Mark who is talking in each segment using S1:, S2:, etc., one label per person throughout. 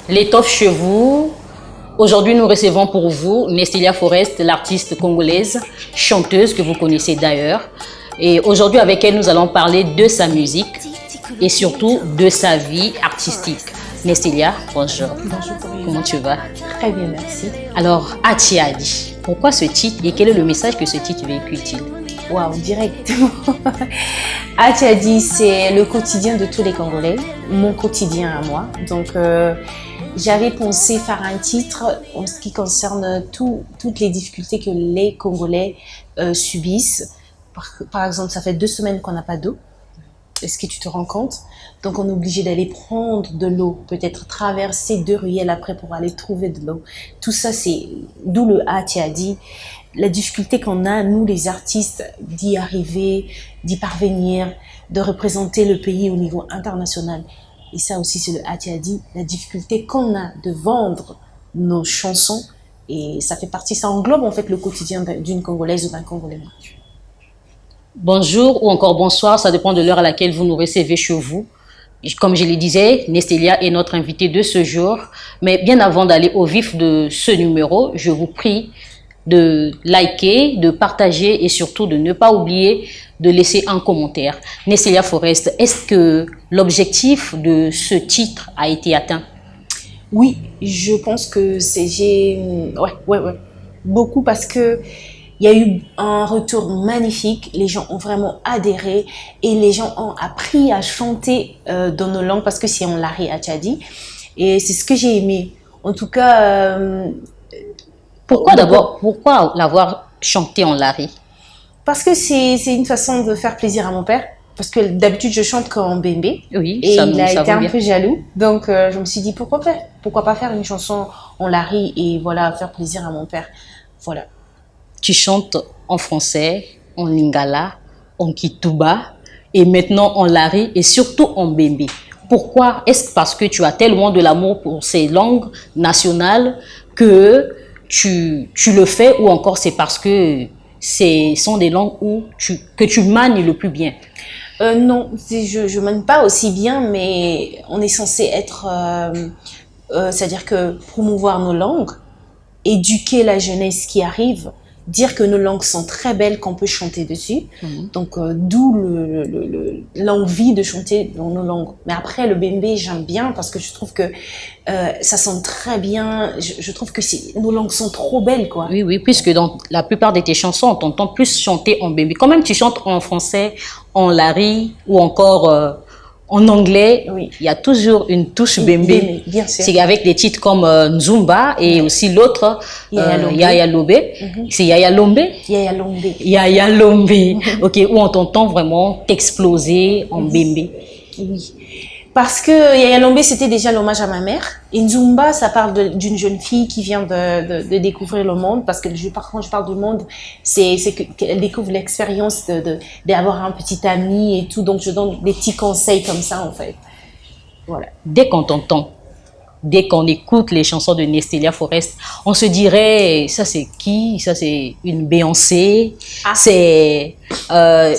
S1: L'étoffe chez vous. Aujourd'hui, nous recevons pour vous Nestelia Forest, l'artiste congolaise, chanteuse que vous connaissez d'ailleurs. Et aujourd'hui, avec elle, nous allons parler de sa musique et surtout de sa vie artistique. Nestelia, bonjour.
S2: Bonjour.
S1: Comment tu vas?
S2: Très bien, merci.
S1: Alors, Atiadi, pourquoi ce titre et quel est le message que ce titre véhicule-t-il?
S2: Waouh, directement. Atiadi, c'est le quotidien de tous les Congolais, mon quotidien à moi. Donc, j'avais pensé faire un titre en ce qui concerne toutes les difficultés que les Congolais subissent. Par exemple, ça fait 2 semaines qu'on n'a pas d'eau. Est-ce que tu te rends compte? Donc, on est obligé d'aller prendre de l'eau, peut-être traverser 2 ruelles après pour aller trouver de l'eau. Tout ça, c'est d'où le Atiadi. La difficulté qu'on a, nous les artistes, d'y arriver, d'y parvenir, de représenter le pays au niveau international. Et ça aussi, c'est le Atiadi, la difficulté qu'on a de vendre nos chansons. Et ça fait partie, ça englobe en fait le quotidien d'une Congolaise ou d'un Congolais.
S1: Bonjour ou encore bonsoir, ça dépend de l'heure à laquelle vous nous recevez chez vous. Comme je le disais, Nestelia est notre invitée de ce jour. Mais bien avant d'aller au vif de ce numéro, je vous prie de liker, de partager et surtout de ne pas oublier de laisser un commentaire. Nestelia Forest, est-ce que l'objectif de ce titre a été atteint?
S2: Oui, je pense que ouais. Beaucoup parce que il y a eu un retour magnifique, les gens ont vraiment adhéré et les gens ont appris à chanter dans nos langues parce que c'est en lari Atiadi et c'est ce que j'ai aimé. En tout cas,
S1: pourquoi l'avoir chanté en lari?
S2: Parce que c'est une façon de faire plaisir à mon père. Parce que d'habitude, je chante qu'en bembé.
S1: Oui,
S2: et il a été un
S1: bien.
S2: peu jaloux. Donc, je me suis dit, pourquoi pas faire une chanson en lari et voilà, faire plaisir à mon père. Voilà.
S1: Tu chantes en français, en lingala, en kituba et maintenant en lari et surtout en bembé. Pourquoi? Est-ce parce que tu as tellement de l'amour pour ces langues nationales que tu le fais ou encore c'est parce que ce sont des langues que tu manies le plus bien?
S2: Non, je mène pas aussi bien, mais on est censé être, c'est-à-dire que promouvoir nos langues, éduquer la jeunesse qui arrive, dire que nos langues sont très belles, qu'on peut chanter dessus. Donc, d'où l'envie de chanter dans nos langues. Mais après, le bembé, j'aime bien parce que je trouve que ça sonne très bien. Je trouve que nos langues sont trop belles, quoi.
S1: Oui, puisque dans la plupart de tes chansons, on t'entend plus chanter en bembé. Quand même, tu chantes en français, en lari ou encore en anglais,
S2: oui.
S1: Il y a toujours une touche bembé.
S2: Bien sûr.
S1: C'est avec des titres comme Nzumba et aussi l'autre, Yaya Lombe. C'est Yaya Lombe?
S2: Yaya Lombe.
S1: Yaya Lombe. Ok, où on t'entend vraiment t'exploser en bembé.
S2: Oui. Parce que Yaya Lombe, c'était déjà l'hommage à ma mère. Et Nzumba, ça parle d'une jeune fille qui vient de découvrir le monde. Parce que quand je parle du monde, c'est qu'elle découvre l'expérience d'avoir un petit ami et tout. Donc, je donne des petits conseils comme ça, en fait. Voilà.
S1: Dès qu'on t'entend, dès qu'on écoute les chansons de Nestelia Forest, on se dirait, ça c'est qui? Ça c'est une Beyoncé. C'est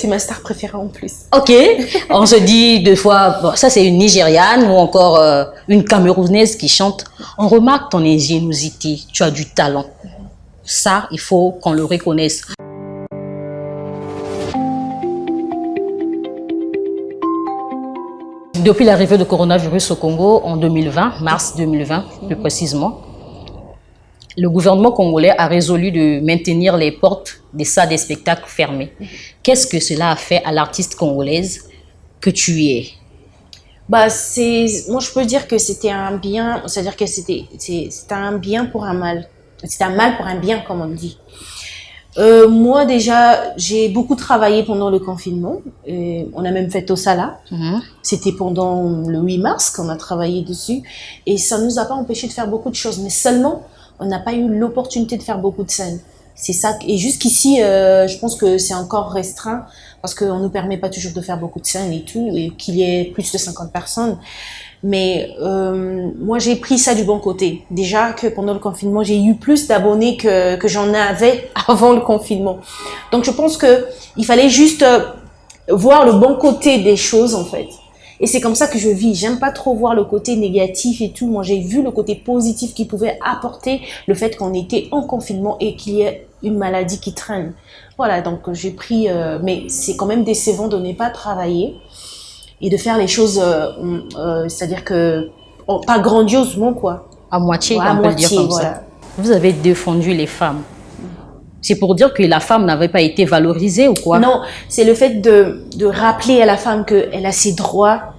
S2: ma star préférée en plus.
S1: Ok, on se dit deux fois, bon, ça c'est une Nigériane ou encore une Camerounaise qui chante. On remarque ton ingéniosité, tu as du talent. Ça, il faut qu'on le reconnaisse. Depuis l'arrivée du coronavirus au Congo en 2020, mars 2020 plus précisément, le gouvernement congolais a résolu de maintenir les portes des salles des spectacles fermées. Qu'est-ce que cela a fait à l'artiste congolaise que tu es?
S2: Moi, je peux dire que c'était un bien, c'est-à-dire que c'était un bien pour un mal. C'est un mal pour un bien, comme on dit. Moi, déjà, j'ai beaucoup travaillé pendant le confinement. On a même fait Tosala. C'était pendant le 8 mars qu'on a travaillé dessus. Et ça ne nous a pas empêché de faire beaucoup de choses. Mais seulement, on n'a pas eu l'opportunité de faire beaucoup de scènes. C'est ça. Et jusqu'ici, je pense que c'est encore restreint parce qu'on ne nous permet pas toujours de faire beaucoup de scènes et tout, et qu'il y ait plus de 50 personnes. Mais moi, j'ai pris ça du bon côté. Déjà que pendant le confinement, j'ai eu plus d'abonnés que j'en avais avant le confinement. Donc, je pense que il fallait juste voir le bon côté des choses, en fait. Et c'est comme ça que je vis. J'aime pas trop voir le côté négatif et tout. Moi, j'ai vu le côté positif qui pouvait apporter le fait qu'on était en confinement et qu'il y ait une maladie qui traîne. Voilà, donc j'ai pris... mais c'est quand même décevant de ne pas travailler et de faire les choses, c'est-à-dire que pas grandiosement, quoi.
S1: À moitié,
S2: Ouais, à
S1: on peut le dire
S2: moitié,
S1: comme
S2: voilà.
S1: ça. Vous avez défendu les femmes. C'est pour dire que la femme n'avait pas été valorisée ou quoi?
S2: Non, c'est le fait de rappeler à la femme qu'elle a ses droits,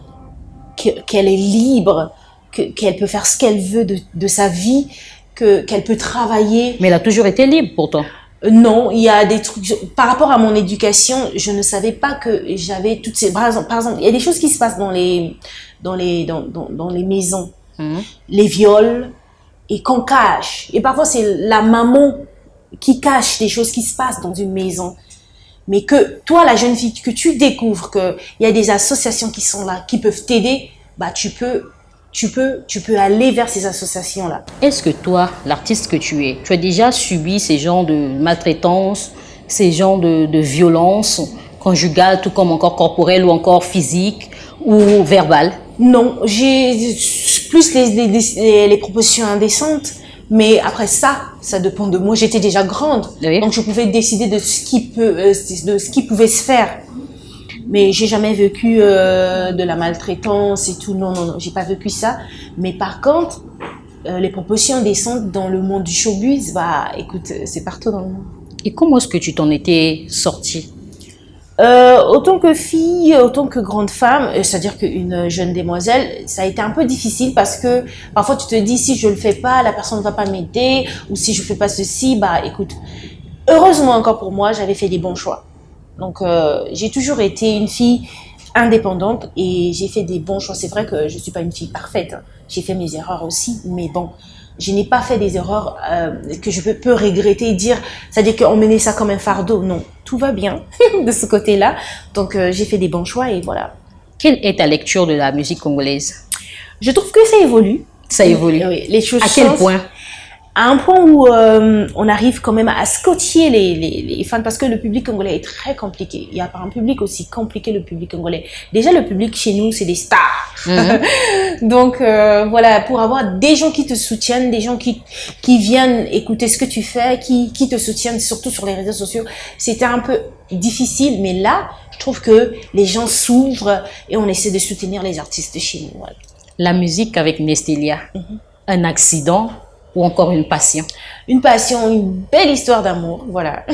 S2: qu'elle est libre, qu'elle peut faire ce qu'elle veut de sa vie, qu'elle peut travailler.
S1: Mais elle a toujours été libre pourtant.
S2: Non, il y a des trucs... Par rapport à mon éducation, je ne savais pas que j'avais toutes ces... Par exemple, il y a des choses qui se passent dans les maisons. Les viols, et qu'on cache. Et parfois, c'est la maman qui cache des choses qui se passent dans une maison. Mais que toi, la jeune fille, que tu découvres qu'il y a des associations qui sont là, qui peuvent t'aider, bah, tu peux aller vers ces associations-là.
S1: Est-ce que toi, l'artiste que tu as déjà subi ces genres de maltraitance, ces genres de violence conjugale, tout comme encore corporelle ou encore physique ou verbale?
S2: Non, j'ai plus les propositions indécentes. Mais après ça dépend de moi. J'étais déjà grande,
S1: oui.
S2: Donc je pouvais décider de ce qui pouvait se faire. Mais j'ai jamais vécu de la maltraitance et tout. Non, j'ai pas vécu ça. Mais par contre, les propositions indécentes dans le monde du showbiz, bah, écoute, c'est partout dans le monde.
S1: Et comment est-ce que tu t'en étais sortie?
S2: Autant que fille, autant que grande femme, c'est-à-dire qu'une jeune demoiselle, ça a été un peu difficile parce que parfois tu te dis si je le fais pas, la personne ne va pas m'aider, ou si je fais pas ceci, bah écoute, heureusement encore pour moi, j'avais fait des bons choix. Donc j'ai toujours été une fille indépendante et j'ai fait des bons choix. C'est vrai que je suis pas une fille parfaite, hein. J'ai fait mes erreurs aussi, mais bon, je n'ai pas fait des erreurs que je peux regretter et dire, c'est-à-dire qu'on menait ça comme un fardeau. Non, tout va bien de ce côté-là. Donc, j'ai fait des bons choix et voilà.
S1: Quelle est ta lecture de la musique congolaise?
S2: Je trouve que ça évolue.
S1: Ça évolue.
S2: Oui, les choses
S1: à quel point?
S2: À un point où on arrive quand même à scotcher les fans parce que le public congolais est très compliqué. Il y a pas un public aussi compliqué, le public congolais. Déjà, le public chez nous, c'est des stars. Donc, voilà, pour avoir des gens qui te soutiennent, des gens qui viennent écouter ce que tu fais, qui te soutiennent, surtout sur les réseaux sociaux, c'était un peu difficile. Mais là, je trouve que les gens s'ouvrent et on essaie de soutenir les artistes chez nous. Voilà.
S1: La musique avec Nestelia, un accident ou encore une passion?
S2: Une passion, une belle histoire d'amour, voilà.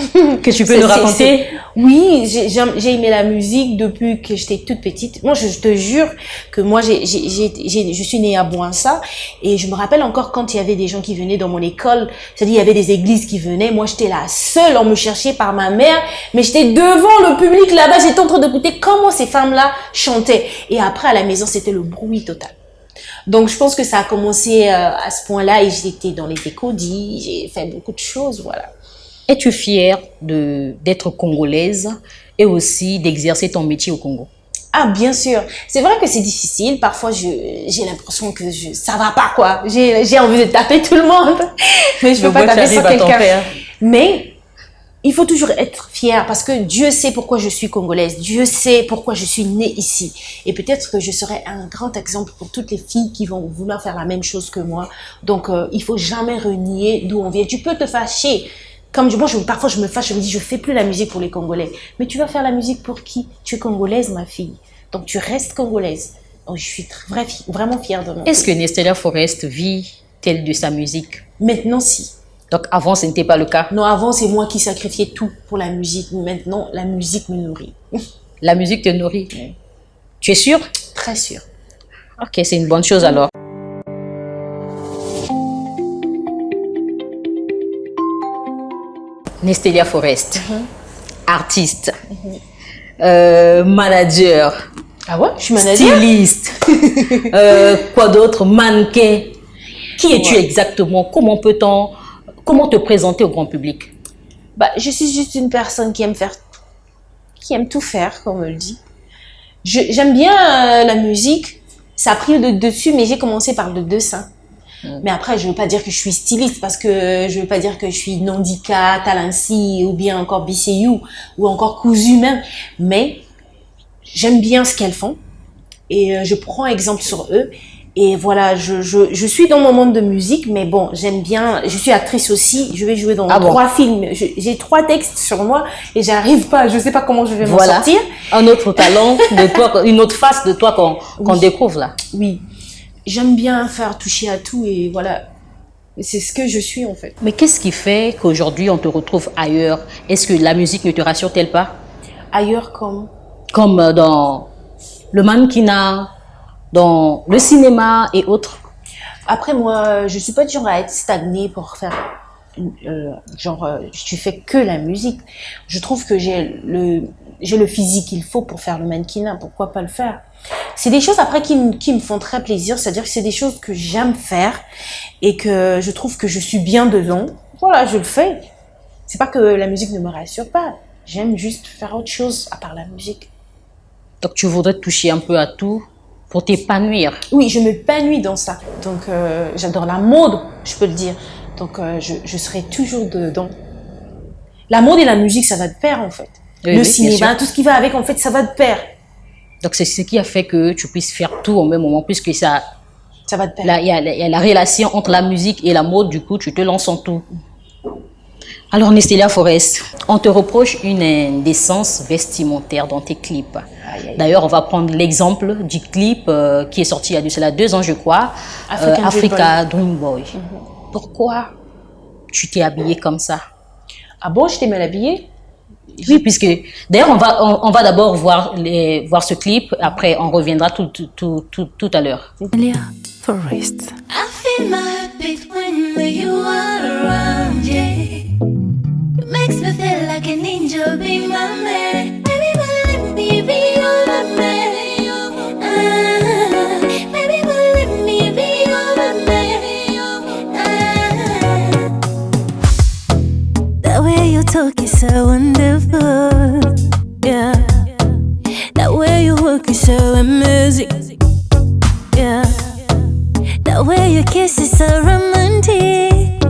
S1: Que tu peux nous raconter?
S2: Oui, j'ai aimé la musique depuis que j'étais toute petite. Moi, je te jure que moi, je suis née à Bouinsa et je me rappelle encore quand il y avait des gens qui venaient dans mon école, c'est-à-dire il y avait des églises qui venaient. Moi, j'étais la seule, on me cherchait par ma mère, mais j'étais devant le public là-bas, j'étais en train d'écouter comment ces femmes-là chantaient. Et après, à la maison, c'était le bruit total. Donc, je pense que ça a commencé à ce point-là et j'étais dans les écodis, j'ai fait beaucoup de choses, voilà.
S1: Es-tu fière d'être congolaise et aussi d'exercer ton métier au Congo?
S2: Ah, bien sûr. C'est vrai que c'est difficile. Parfois, j'ai l'impression que ça va pas, quoi. J'ai envie de taper tout le monde. Mais je peux pas taper sur quelqu'un. Mais il faut toujours être fier parce que Dieu sait pourquoi je suis congolaise. Dieu sait pourquoi je suis née ici. Et peut-être que je serai un grand exemple pour toutes les filles qui vont vouloir faire la même chose que moi. Donc, il faut jamais renier d'où on vient. Tu peux te fâcher. Comme moi, parfois, je me fâche, je me dis, je fais plus la musique pour les Congolais. Mais tu vas faire la musique pour qui? Tu es congolaise, ma fille. Donc, tu restes congolaise. Oh, je suis vraiment fière de moi.
S1: Est-ce que Nestelia Forest vit-elle de sa musique?
S2: Maintenant, si.
S1: Donc, avant, ce n'était pas le cas?
S2: Non, avant, c'est moi qui sacrifiais tout pour la musique. Maintenant, la musique me nourrit.
S1: La musique te nourrit? Oui. Tu es sûre?
S2: Très sûre.
S1: Ok, c'est une bonne chose alors. Nestelia Forest, artiste, manager.
S2: Ah ouais? Je suis manager?
S1: Styliste. Quoi d'autre? Mannequin. Qui es-tu exactement? Comment te présenter au grand public?
S2: Bah, je suis juste une personne qui aime tout faire, comme on le dit. J'aime bien la musique. Ça a pris le dessus, mais j'ai commencé par le dessin. Mais après, je veux pas dire que je suis styliste parce que je veux pas dire que je suis Nandika, Talansi ou bien encore BCU ou encore Cousu même. Mais j'aime bien ce qu'elles font. et je prends exemple sur eux. Et voilà, je suis dans mon monde de musique, mais bon, j'aime bien, je suis actrice aussi, je vais jouer dans 3 films. J'ai 3 textes sur moi et j'arrive pas, je sais pas comment je vais m'en sortir.
S1: Un autre talent de toi, une autre face de toi qu'on découvre là.
S2: Oui, j'aime bien faire toucher à tout et voilà, c'est ce que je suis en fait.
S1: Mais qu'est-ce qui fait qu'aujourd'hui on te retrouve ailleurs? Est-ce que la musique ne te rassure-t-elle pas?
S2: Ailleurs comme?
S1: Comme dans le mannequinat, dans le cinéma et autres.
S2: Après moi, je suis pas du genre à être stagnée pour faire tu fais que la musique. Je trouve que j'ai le physique qu'il faut pour faire le mannequinat, pourquoi pas le faire? C'est des choses après qui me font très plaisir, c'est-à-dire que c'est des choses que j'aime faire et que je trouve que je suis bien dedans. Voilà, je le fais. C'est pas que la musique ne me rassure pas. J'aime juste faire autre chose à part la musique.
S1: Donc tu voudrais toucher un peu à tout pour t'épanouir.
S2: Oui, je m'épanouis dans ça. Donc j'adore la mode, je peux le dire. Donc je serai toujours dedans. La mode et la musique, ça va de pair en fait. Le cinéma, tout ce qui va avec, en fait, ça va de pair.
S1: Donc c'est ce qui a fait que tu puisses faire tout au même moment, puisque ça
S2: va de pair.
S1: Là, il y a la relation entre la musique et la mode, du coup tu te lances en tout. Alors Nestélia Forest, on te reproche une indécence vestimentaire dans tes clips. D'ailleurs, on va prendre l'exemple du clip qui est sorti il y a de cela 2 ans, je crois, Africa Dream Boy. Pourquoi tu t'es habillée comme ça?
S2: Ah bon, je t'ai mal habillée?
S1: Oui, puisque d'ailleurs on va d'abord voir ce clip, après on reviendra tout à l'heure.
S3: Forest. I feel my heartbeat when you are around, yeah. It makes me feel like an angel, be my man. Baby, let me be your man. Baby, let me be your man. The way you talk is so wonderful, yeah. That way you walk is so amazing, yeah. That way your kiss is so romantic,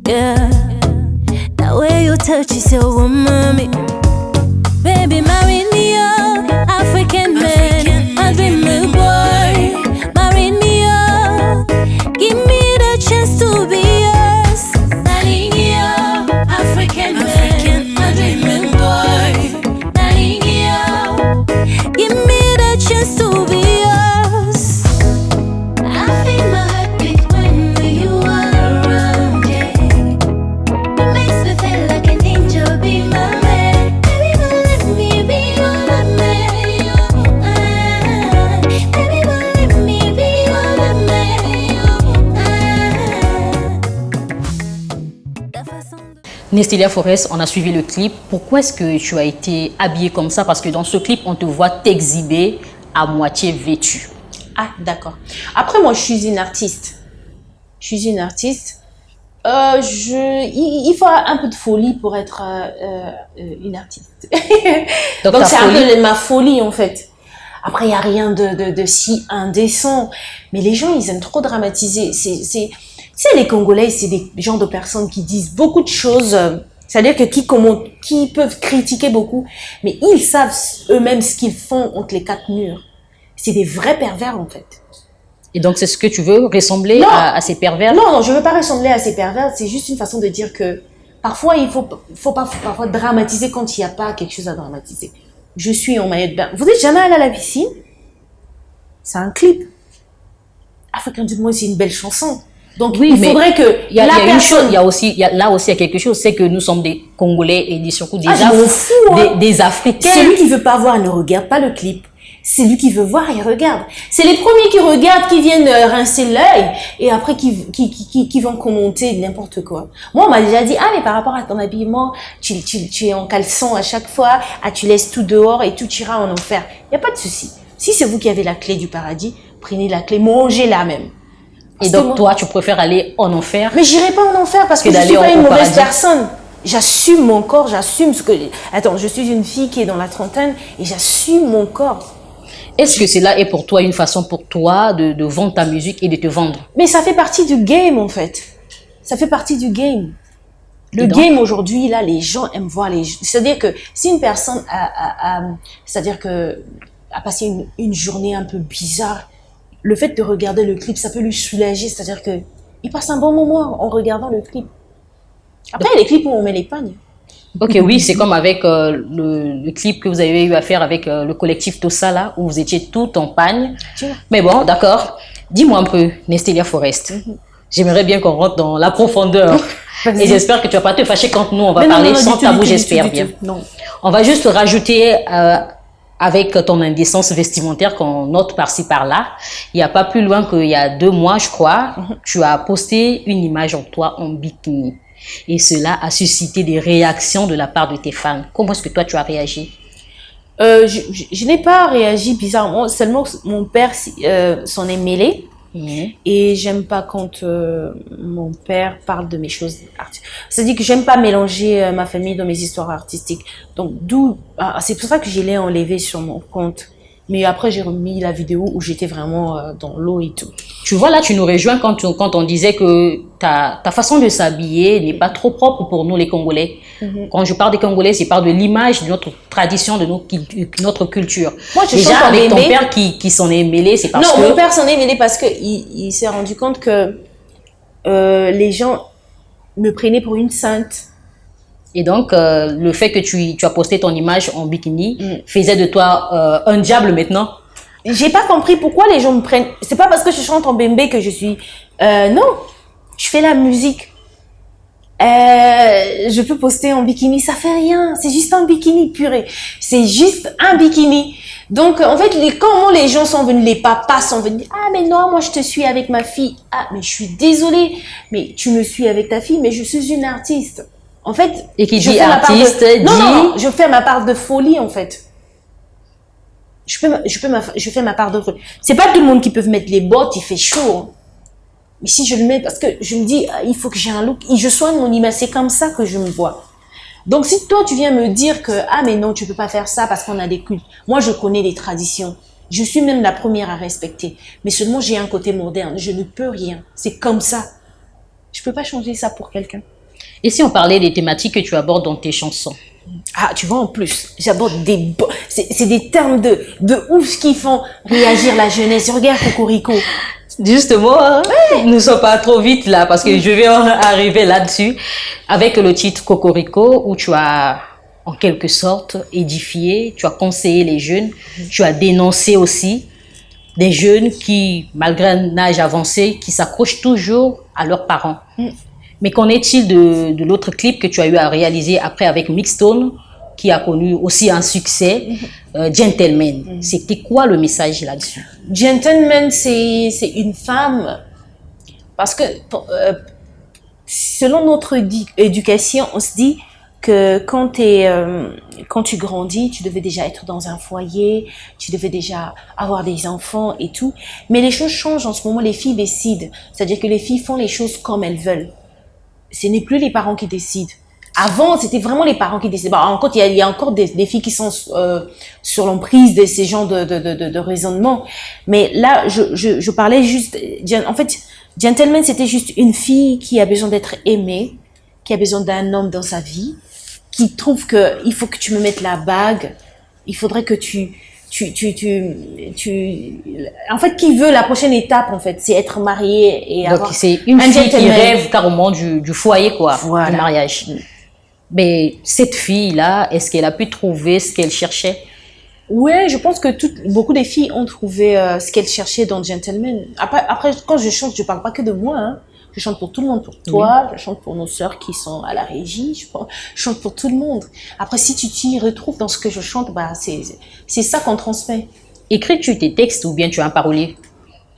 S3: yeah. That way your touch is so umami. Baby, marry me, oh, African man, my dream boy. Marry me, oh, give me the chance to be yours. Marry me, oh, African man, my dream boy. Marry me, oh, give me the chance to be yours. I feel my heartbeat when you are around, yeah. It makes me feel like an angel, be my man. Baby, let me be your man. Baby, let me be your man.
S1: Nestélia Forest, on a suivi le clip. Pourquoi est-ce que tu as été habillée comme ça? Parce que dans ce clip, on te voit t'exhiber à moitié vêtue.
S2: Ah, d'accord. Après, moi, je suis une artiste. Il faut un peu de folie pour être une artiste. Donc c'est un peu ma folie, en fait. Après, il n'y a rien de si indécent. Mais les gens, ils aiment trop dramatiser. C'est les Congolais, c'est des genres de personnes qui disent beaucoup de choses. C'est-à-dire que qui peuvent critiquer beaucoup, mais ils savent eux-mêmes ce qu'ils font entre les 4 murs. C'est des vrais pervers, en fait.
S1: Et donc, c'est ce que tu veux, ressembler à ces pervers?
S2: Non, je veux pas ressembler à ces pervers. C'est juste une façon de dire que parfois, il faut pas parfois dramatiser quand il n'y a pas quelque chose à dramatiser. Je suis en maillot de bain. Vous êtes jamais allé à la piscine? C'est un clip. Africain du Mois, c'est une belle chanson. Donc, oui, il faudrait que
S1: il y a là aussi quelque chose, c'est que nous sommes des Congolais et surtout des Africains.
S2: Celui qui veut pas voir ne regarde pas le clip. Celui qui veut voir, il regarde. C'est les premiers qui regardent, qui viennent rincer l'œil et après qui vont commenter n'importe quoi. Moi, on m'a déjà dit, mais par rapport à ton habillement, tu es en caleçon à chaque fois, tu laisses tout dehors et tout ira en enfer. Il n'y a pas de souci. Si c'est vous qui avez la clé du paradis, prenez la clé, mangez-la même.
S1: Et donc, toi, tu préfères aller en enfer?
S2: Mais j'irai pas en enfer parce que je suis pas une mauvaise personne. J'assume mon corps, j'assume ce que... Attends, je suis une fille qui est dans la trentaine et j'assume mon corps.
S1: Est-ce que cela est pour toi une façon pour toi de vendre ta musique et de te vendre?
S2: Mais ça fait partie du game, en fait. Ça fait partie du game. Le game aujourd'hui, là, les gens aiment voir les... C'est-à-dire que si une personne c'est-à-dire que a passé une journée un peu bizarre, le fait de regarder le clip, ça peut lui soulager. C'est-à-dire que il passe un bon moment en regardant le clip. Après, il y a les clips où on met les pagnes.
S1: Ok, oui, c'est comme avec le clip que vous avez eu à faire avec le collectif Tossa, là, où vous étiez tout en pagne. Mais bon, d'accord. Dis-moi un peu, Nestelia Forest. J'aimerais bien qu'on rentre dans la profondeur. Et j'espère que tu vas pas te fâcher quand nous, on va parler sans tabou, j'espère bien.
S2: Non.
S1: On va juste rajouter, avec ton indécence vestimentaire qu'on note par-ci par-là, il n'y a pas plus loin qu'il y a 2 mois, je crois, tu as posté une image en toi en bikini. Et cela a suscité des réactions de la part de tes fans. Comment est-ce que toi, tu as réagi?
S2: Je n'ai pas réagi bizarrement, seulement mon père s'en est mêlé. Et j'aime pas quand mon père parle de mes choses artistiques. C'est-à-dire que j'aime pas mélanger ma famille dans mes histoires artistiques. Donc c'est pour ça que je l'ai enlevé sur mon compte. Mais après j'ai remis la vidéo où j'étais vraiment dans l'eau et tout.
S1: Tu vois là, tu nous rejoins quand on disait que ta façon de s'habiller n'est pas trop propre pour nous les Congolais. Quand je parle des Congolais, je parle de l'image de notre tradition, de notre culture.
S2: Moi,
S1: déjà avec ton père qui s'en est mêlé, c'est parce que...
S2: Non, mon père s'en est mêlé parce que il s'est rendu compte que les gens me prenaient pour une sainte.
S1: Et donc, le fait que tu as posté ton image en bikini faisait de toi un diable maintenant.
S2: J'ai pas compris pourquoi les gens me prennent. C'est pas parce que je chante en bembé que je suis. Non, je fais la musique. Je peux poster en bikini, ça fait rien. C'est juste un bikini purée. C'est juste un bikini. Donc, en fait, comment les gens sont venus, les papas sont venus, ah, mais non, moi, je te suis avec ma fille. Ah, mais je suis désolée, mais tu me suis avec ta fille, mais je suis une artiste. En fait,
S1: et qui dit artiste,
S2: non, je fais ma part de folie, en fait. Je fais ma part de folie. C'est pas tout le monde qui peut mettre les bottes, il fait chaud. Hein. Mais si je le mets, parce que je me dis, il faut que j'ai un look, et je soigne mon image, c'est comme ça que je me vois. Donc, si toi, tu viens me dire que, ah, mais non, tu peux pas faire ça parce qu'on a des cultes. Moi, je connais les traditions. Je suis même la première à respecter. Mais seulement, j'ai un côté moderne. Je ne peux rien. C'est comme ça. Je peux pas changer ça pour quelqu'un.
S1: Et si on parlait des thématiques que tu abordes dans tes chansons?
S2: Ah, tu vois, en plus, j'aborde c'est des termes de ouf qui font réagir la jeunesse. Regarde Cocorico.
S1: Justement, nous ne sommes pas trop vite là parce que je vais arriver là-dessus avec le titre Cocorico où tu as en quelque sorte édifié, tu as conseillé les jeunes, tu as dénoncé aussi des jeunes qui, malgré un âge avancé, qui s'accrochent toujours à leurs parents. Mais qu'en est-il de l'autre clip que tu as eu à réaliser après avec Mixstone, qui a connu aussi un succès, Gentleman. C'était quoi le message là-dessus?
S2: Gentleman, c'est une femme, parce que selon notre éducation, on se dit que quand tu grandis, tu devais déjà être dans un foyer, tu devais déjà avoir des enfants et tout. Mais les choses changent en ce moment, les filles décident. C'est-à-dire que les filles font les choses comme elles veulent. Ce n'est plus les parents qui décident. Avant, c'était vraiment les parents qui décidaient. Bon, encore, il y a encore des filles qui sont sur l'emprise de ces genres de raisonnement. Mais là, je parlais juste... En fait, Gentleman, c'était juste une fille qui a besoin d'être aimée, qui a besoin d'un homme dans sa vie, qui trouve que il faut que tu me mettes la bague, il faudrait que en fait, qui veut la prochaine étape, en fait, c'est être mariée et avoir.
S1: Donc, c'est une fille qui rêve carrément du foyer, quoi,
S2: voilà.
S1: Du mariage. Mais cette fille-là, est-ce qu'elle a pu trouver ce qu'elle cherchait?
S2: Ouais, je pense que beaucoup de filles ont trouvé ce qu'elles cherchaient dans Gentleman. Après, quand je chante, je parle pas que de moi, hein. Je chante pour tout le monde, pour toi, je chante pour nos sœurs qui sont à la régie, je chante pour tout le monde. Après, si tu t'y retrouves dans ce que je chante, bah, c'est ça qu'on transmet.
S1: Écris-tu tes textes ou bien tu es un parolier?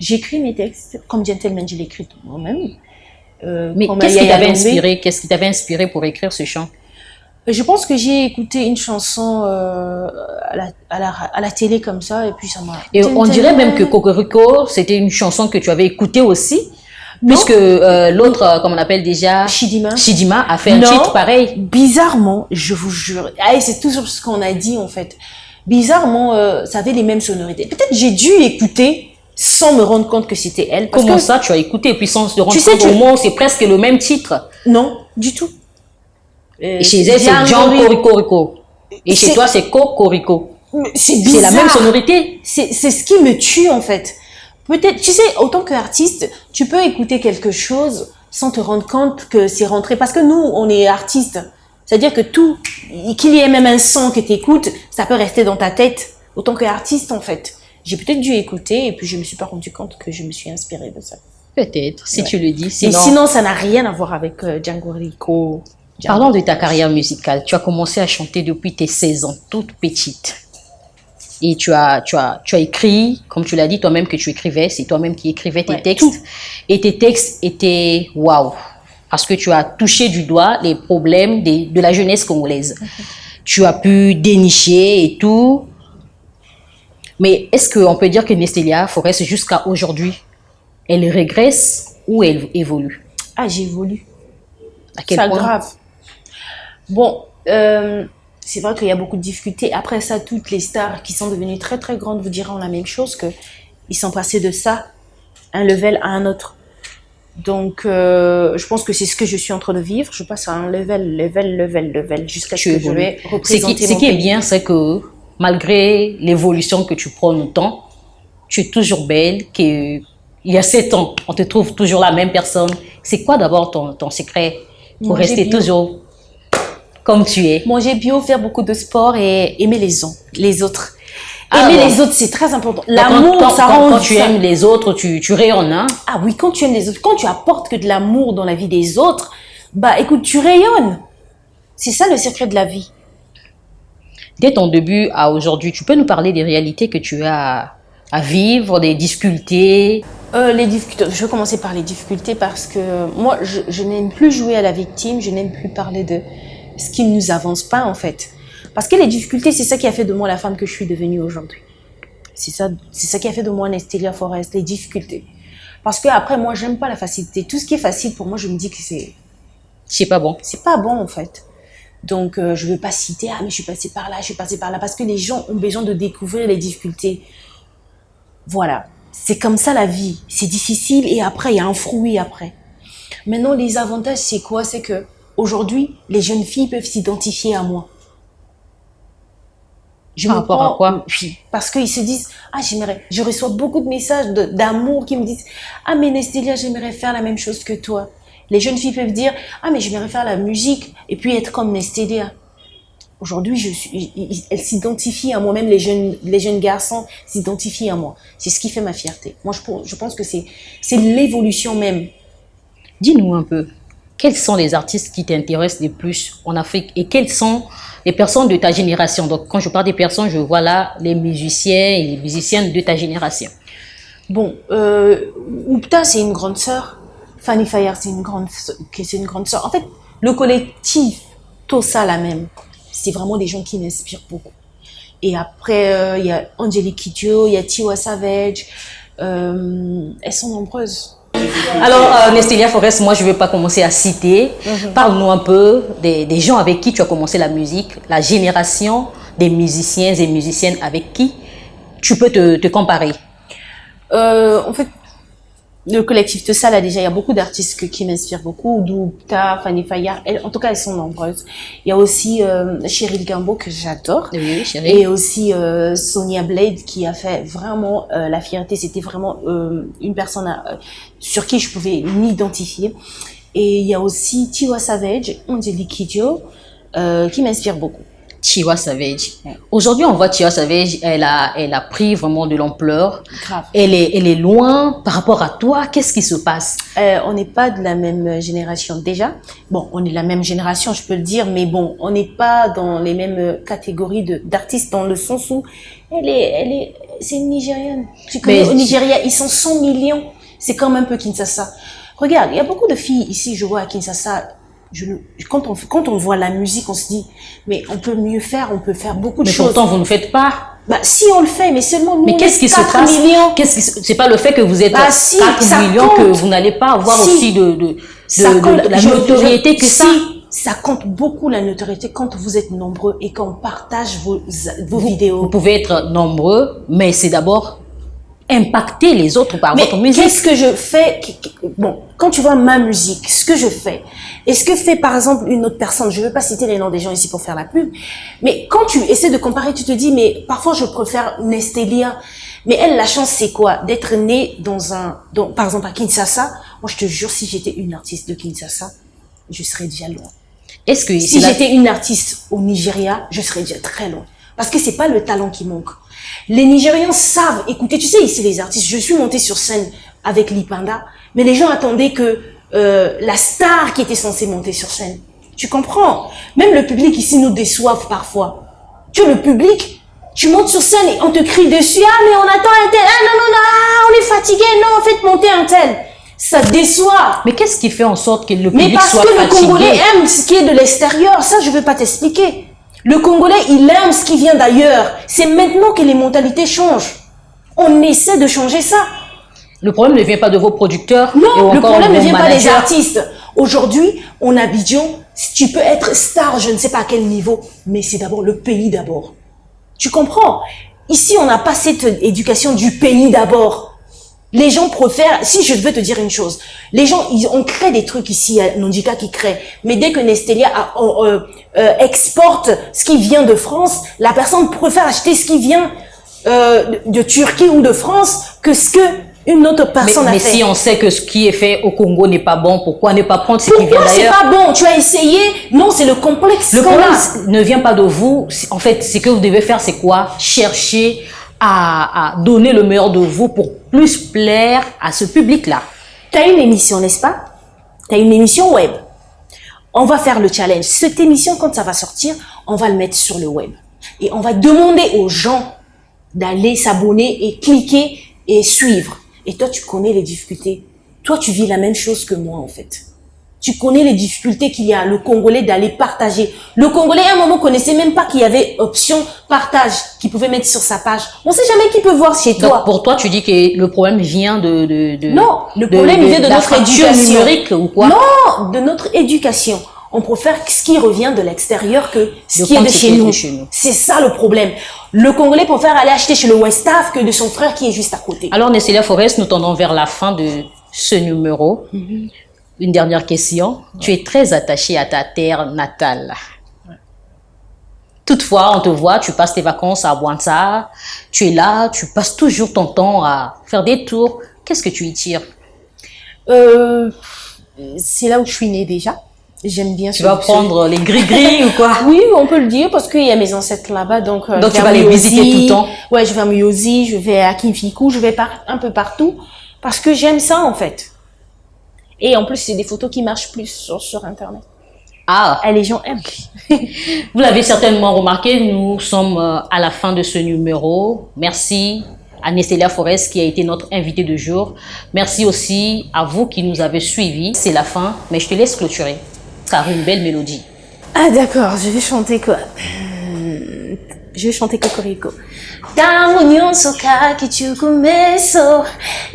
S2: J'écris mes textes, comme Gentleman, je l'écris moi-même.
S1: Mais qu'est-ce qui t'avait inspiré pour écrire ce chant?
S2: Je pense que j'ai écouté une chanson à la télé comme ça, et puis ça m'a...
S1: Et on dirait même que Cocorico, c'était une chanson que tu avais écoutée aussi. Puisque l'autre, comme on appelle déjà, Chidima a fait un titre pareil.
S2: Bizarrement, je vous jure, c'est toujours ce qu'on a dit en fait. Bizarrement, ça avait les mêmes sonorités. Peut-être j'ai dû écouter sans me rendre compte que c'était elle.
S1: Comment ça, tu as écouté et puis sans te rendre compte au moins c'est presque le même titre?
S2: Non, du tout.
S1: Et chez elle, c'est Jean Cocorico. Et chez toi, c'est Cocorico.
S2: C'est bizarre.
S1: C'est la même sonorité.
S2: C'est ce qui me tue, en fait. Peut-être, tu sais, autant qu'artiste, tu peux écouter quelque chose sans te rendre compte que c'est rentré. Parce que nous, on est artistes. C'est-à-dire que tout, qu'il y ait même un son que tu écoutes, ça peut rester dans ta tête. Autant qu'artiste, en fait. J'ai peut-être dû écouter et puis je me suis pas rendu compte que je me suis inspirée de ça.
S1: Peut-être, si
S2: Ouais.
S1: tu le dis.
S2: Mais sinon, ça n'a rien à voir avec Django Rico.
S1: Parlons de ta carrière musicale. Tu as commencé à chanter depuis tes 16 ans, toute petite. Et tu as écrit, comme tu l'as dit toi-même que tu écrivais, c'est toi-même qui écrivais tes textes.
S2: Tout.
S1: Et tes textes étaient waouh. Parce que tu as touché du doigt les problèmes de la jeunesse congolaise. Tu as pu dénicher et tout. Mais est-ce qu'on peut dire que Nestélia Forest, jusqu'à aujourd'hui, elle régresse ou elle évolue?
S2: Ah, j'évolue.
S1: À quel
S2: C'est
S1: point?
S2: grave. Bon, c'est vrai qu'il y a beaucoup de difficultés. Après ça, toutes les stars qui sont devenues très très grandes vous diront la même chose, que ils sont passés de ça, un level à un autre. Donc, je pense que c'est ce que je suis en train de vivre. Je passe à un level, jusqu'à ce que je vais représenter
S1: Ce
S2: mon
S1: qui est
S2: pays.
S1: bien, c'est que malgré l'évolution que tu prends le temps, tu es toujours belle, qu'il y a 7 ans, on te trouve toujours la même personne. C'est quoi d'abord ton secret pour
S2: Manger
S1: rester
S2: bio.
S1: toujours comme tu es?
S2: Manger bio, faire beaucoup de sport et aimer les autres.
S1: Ah
S2: Aimer
S1: bon.
S2: les autres, c'est très important.
S1: Quand-
S2: L'amour,
S1: quand,
S2: ça
S1: quand-
S2: rend...
S1: quand tu
S2: ça-
S1: aimes les autres, tu rayonnes, hein?
S2: Ah oui, quand tu aimes les autres, quand tu apportes que de l'amour dans la vie des autres, bah écoute, tu rayonnes. C'est ça le secret de la vie.
S1: Dès ton début à aujourd'hui, tu peux nous parler des réalités que tu as à vivre, des difficultés?
S2: Les difficultés. Je vais commencer par les difficultés parce que moi, je n'aime plus jouer à la victime, je n'aime plus parler de ce qui ne nous avance pas en fait. Parce que les difficultés, c'est ça qui a fait de moi la femme que je suis devenue aujourd'hui. C'est ça qui a fait de moi Nestélia Forest, les difficultés. Parce que après, moi, j'aime pas la facilité. Tout ce qui est facile pour moi, je me dis que
S1: C'est pas bon.
S2: c'est pas bon en fait. Donc, je veux pas citer, ah mais je suis passée par là, je suis passée par là, parce que les gens ont besoin de découvrir les difficultés. Voilà, c'est comme ça la vie. C'est difficile et après, il y a un fruit après. Maintenant, les avantages, c'est quoi? C'est que aujourd'hui, les jeunes filles peuvent s'identifier à moi.
S1: Par rapport à quoi?
S2: Oui, parce qu'ils se disent, ah j'aimerais, je reçois beaucoup de messages d'amour qui me disent, ah mais Nestélia, j'aimerais faire la même chose que toi. Les jeunes filles peuvent dire, ah mais j'aimerais faire la musique et puis être comme Nestélia. Aujourd'hui, elles s'identifient à moi, même les jeunes garçons s'identifient à moi. C'est ce qui fait ma fierté. Moi, je pense que c'est l'évolution même.
S1: Dis-nous un peu, quels sont les artistes qui t'intéressent le plus en Afrique et quelles sont les personnes de ta génération? Donc, quand je parle des personnes, je vois là les musiciens et les musiciennes de ta génération.
S2: Bon, Oupta, c'est une grande sœur. Fanny Fayard, c'est une grande sœur. En fait, le collectif, tout ça la même. C'est vraiment des gens qui m'inspirent beaucoup. Et après, il y a Angélique Kidjo, il y a Tiwa Savage. Elles sont nombreuses.
S1: Alors, Nestélia Forest, moi, je ne vais pas commencer à citer. Parle-nous un peu des gens avec qui tu as commencé la musique, la génération des musiciens et musiciennes avec qui tu peux te comparer.
S2: En fait, le collectif de ça, là, déjà, il y a beaucoup d'artistes qui m'inspirent beaucoup. Doupta, Fanny Fayard, en tout cas, elles sont nombreuses. Il y a aussi Cheryl Gambo, que j'adore.
S1: Oui, chérie.
S2: Et aussi Sonia Blade, qui a fait vraiment la fierté. C'était vraiment une personne sur qui je pouvais m'identifier. Et il y a aussi Tiwa Savage, Angélique Kidjo, qui m'inspire beaucoup.
S1: Tiwa Savage. Aujourd'hui, on voit Tiwa Savage, elle a pris vraiment de l'ampleur.
S2: Grave.
S1: Elle est loin par rapport à toi. Qu'est-ce qui se passe?
S2: On n'est pas de la même génération déjà. Bon, on est la même génération, je peux le dire, mais bon, on n'est pas dans les mêmes catégories d'artistes dans le sens où c'est une Nigériane. Tu connais, au Nigeria, ils sont 100 millions. C'est comme un peu Kinshasa. Regarde, il y a beaucoup de filles ici, je vois à Kinshasa. Quand on voit la musique, on se dit, mais on peut mieux faire, on peut faire beaucoup de choses.
S1: Mais pourtant, vous ne faites pas.
S2: Bah, si on le fait, mais seulement nous,
S1: Mais qu'est-ce qui se
S2: 4
S1: passe?
S2: millions.
S1: C'est pas le fait que vous êtes
S2: Bah, si,
S1: 4
S2: ça
S1: millions
S2: compte.
S1: que vous n'allez pas avoir
S2: Si.
S1: aussi de la
S2: Je-
S1: notoriété que ça.
S2: Si, ça compte beaucoup la notoriété quand vous êtes nombreux et qu'on partage vos vidéos.
S1: Vous pouvez être nombreux, mais c'est d'abord impacter les autres par
S2: Mais
S1: votre musique.
S2: qu'est-ce que je fais? Bon, quand tu vois ma musique, ce que je fais, et ce que fait par exemple une autre personne, je ne veux pas citer les noms des gens ici pour faire la pub, mais quand tu essaies de comparer, tu te dis, mais parfois je préfère Nestélia. Mais elle, la chance, c'est quoi? D'être née par exemple à Kinshasa. Moi, je te jure, si j'étais une artiste de Kinshasa, je serais déjà loin.
S1: Est-ce que
S2: Si j'étais une artiste au Nigeria, je serais déjà très loin. Parce que c'est pas le talent qui manque. Les Nigérians savent écouter. Tu sais, ici, les artistes, je suis montée sur scène avec Lipanda, mais les gens attendaient que la star qui était censée monter sur scène. Tu comprends? Même le public ici nous déçoit parfois. Tu vois, le public, tu montes sur scène et on te crie dessus. Ah, mais on attend un tel. Ah, non, non, non, ah, on est fatigué. Non, faites monter un tel. Ça déçoit.
S1: Mais qu'est-ce qui fait en sorte que le
S2: Mais
S1: public
S2: parce
S1: soit
S2: que le
S1: fatigué?
S2: Congolais aime ce qui est de l'extérieur. Ça, je ne veux pas t'expliquer. Le Congolais, il aime ce qui vient d'ailleurs. C'est maintenant que les mentalités changent. On essaie de changer ça.
S1: Le problème ne vient pas de vos producteurs.
S2: Non,
S1: et
S2: le
S1: encore
S2: problème
S1: de
S2: ne
S1: vos
S2: vient pas des
S1: managers.
S2: artistes. Aujourd'hui, on a Abidjan, tu peux être star, je ne sais pas à quel niveau, mais c'est d'abord le pays d'abord. Tu comprends? Ici, on n'a pas cette éducation du pays d'abord. Les gens préfèrent, si je veux te dire une chose, les gens, on crée des trucs ici, Nondika qui crée, mais dès que Nestélia exporte ce qui vient de France, la personne préfère acheter ce qui vient de Turquie ou de France que ce que une autre personne a
S1: Mais
S2: fait.
S1: si on sait que ce qui est fait au Congo n'est pas bon, pourquoi ne pas prendre ce qui vient
S2: Pourquoi c'est
S1: d'ailleurs?
S2: pas bon? Tu as essayé? Non, c'est le complexe
S1: Le
S2: qu'on
S1: problème
S2: a.
S1: ne vient pas de vous. En fait, ce que vous devez faire, c'est quoi? Chercher à donner le meilleur de vous pour plus plaire à ce public-là.
S2: Tu as une émission, n'est-ce pas? Tu as une émission web. On va faire le challenge. Cette émission, quand ça va sortir, on va le mettre sur le web. Et on va demander aux gens d'aller s'abonner et cliquer et suivre. Et toi, tu connais les difficultés. Toi, tu vis la même chose que moi, en fait. Tu connais les difficultés qu'il y a, le Congolais d'aller partager. Le Congolais, à un moment, connaissait même pas qu'il y avait option partage qu'il pouvait mettre sur sa page. On sait jamais qui peut voir chez toi.
S1: Donc, pour toi, tu dis que le problème vient
S2: Non, le problème vient de
S1: la
S2: notre
S1: fracture
S2: éducation.
S1: numérique ou quoi?
S2: Non, de notre éducation. On préfère ce qui revient de l'extérieur que ce qui est de chez nous. C'est ça le problème. Le Congolais préfère aller acheter chez le Westaf que de son frère qui est juste à côté.
S1: Alors, Nestélia Forest, nous tendons vers la fin de ce numéro. Une dernière question. Tu es très attachée à ta terre natale. Toutefois, on te voit, tu passes tes vacances à Bouanta, tu es là, tu passes toujours ton temps à faire des tours. Qu'est-ce que tu y tires?
S2: C'est là où je suis née déjà. J'aime bien.
S1: Tu vas prendre les gris-gris ou quoi?
S2: Oui, on peut le dire parce qu'il y a mes ancêtres là-bas. Donc
S1: tu vas les visiter tout le temps?
S2: Ouais, je vais à Muyozi, je vais à Kinfiku, je vais un peu partout parce que j'aime ça en fait. Et en plus, c'est des photos qui marchent plus sur Internet.
S1: Ah,
S2: Et les gens aiment.
S1: vous l'avez certainement remarqué, nous sommes à la fin de ce numéro. Merci à Nestélia Forest qui a été notre invitée de jour. Merci aussi à vous qui nous avez suivis. C'est la fin, mais je te laisse clôturer par une belle mélodie.
S2: Ah d'accord, je vais chanter quoi? Je vais chanter Cocorico. Tangu nyonso kakichukumeso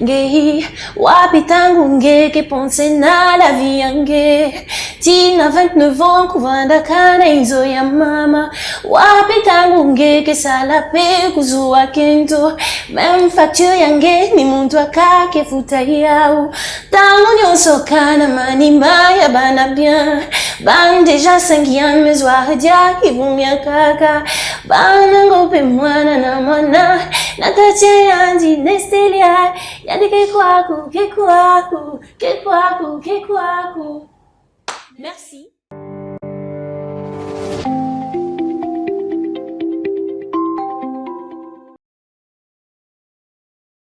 S2: ngehi wapi tangu ngeke ponse na la vie yange tina 29 ans kuvanda kana izo ya mama wapi tangu ngeke sala pe kuzua kento même facture yange ni muntu akake futa yao tangu nyonso kana manima ya bana bien ban déjà 5 ans mezwa dia kivumia kaka bana ngope mwana na mwana natatia yandi Nestélia yandi kekwaku. Merci.